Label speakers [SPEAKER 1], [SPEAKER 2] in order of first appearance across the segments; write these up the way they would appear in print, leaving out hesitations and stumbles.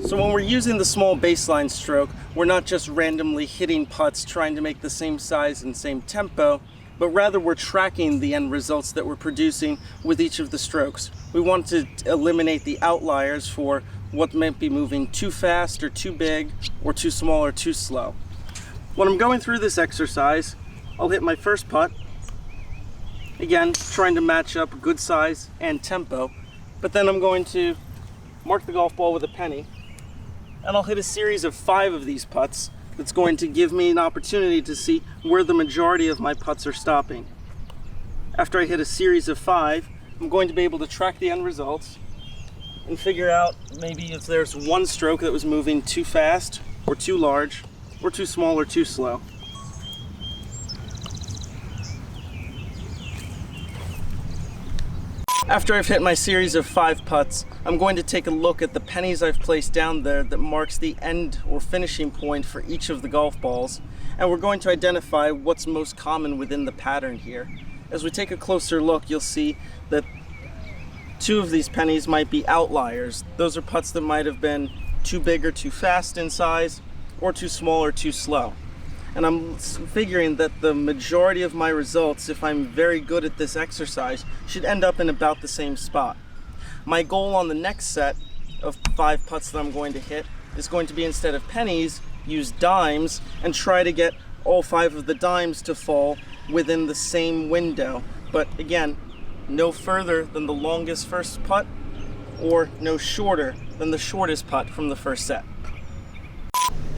[SPEAKER 1] So when we're using the small baseline stroke, we're not just randomly hitting putts trying to make the same size and same tempo, but rather we're tracking the end results that we're producing with each of the strokes. We want to eliminate the outliers for what might be moving too fast or too big or too small or too slow. When I'm going through this exercise, I'll hit my first putt, again trying to match up good size and tempo, but then I'm going to mark the golf ball with a penny, and I'll hit a series of 5 of these putts that's going to give me an opportunity to see where the majority of my putts are stopping. After I hit a series of 5, I'm going to be able to track the end results and figure out maybe if there's one stroke that was moving too fast or too large or too small or too slow. After I've hit my series of 5 putts, I'm going to take a look at the pennies I've placed down there that marks the end or finishing point for each of the golf balls, and we're going to identify what's most common within the pattern here. As we take a closer look, you'll see that 2 of these pennies might be outliers. Those are putts that might have been too big or too fast in size, or too small or too slow. And I'm figuring that the majority of my results, if I'm very good at this exercise, should end up in about the same spot. My goal on the next set of 5 putts that I'm going to hit is going to be, instead of pennies, use dimes and try to get all 5 of the dimes to fall within the same window. But again, no further than the longest first putt, or no shorter than the shortest putt from the first set.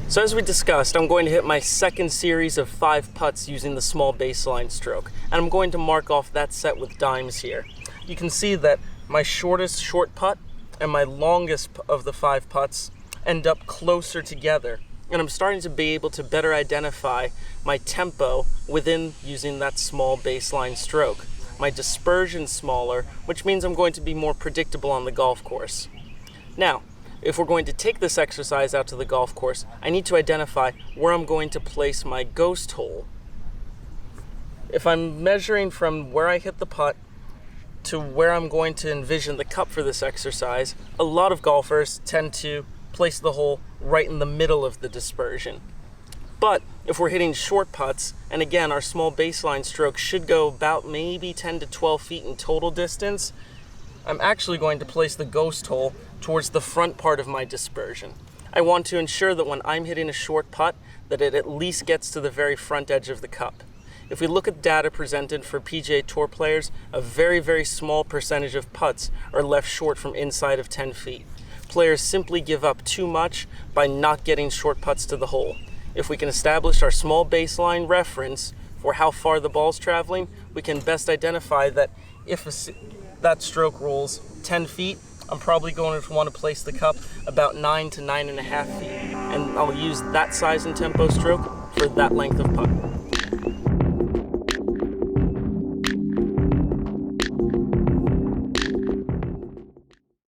[SPEAKER 1] So as we discussed, I'm going to hit my second series of 5 putts using the small baseline stroke, and I'm going to mark off that set with dimes here. You can see that my shortest short putt and my longest of the 5 putts end up closer together, and I'm starting to be able to better identify my tempo within using that small baseline stroke. My dispersion's smaller, which means I'm going to be more predictable on the golf course. Now, if we're going to take this exercise out to the golf course, I need to identify where I'm going to place my ghost hole. If I'm measuring from where I hit the putt to where I'm going to envision the cup for this exercise, a lot of golfers tend to place the hole right in the middle of the dispersion. But if we're hitting short putts, and again our small baseline stroke should go about maybe 10 to 12 feet in total distance, I'm actually going to place the ghost hole towards the front part of my dispersion. I want to ensure that when I'm hitting a short putt, that it at least gets to the very front edge of the cup. If we look at data presented for PGA Tour players, a very, very small percentage of putts are left short from inside of 10 feet. Players simply give up too much by not getting short putts to the hole. If we can establish our small baseline reference for how far the ball's traveling, we can best identify that if that stroke rolls 10 feet, I'm probably going to want to place the cup about 9 to 9.5 feet. And I'll use that size and tempo stroke for that length of putt.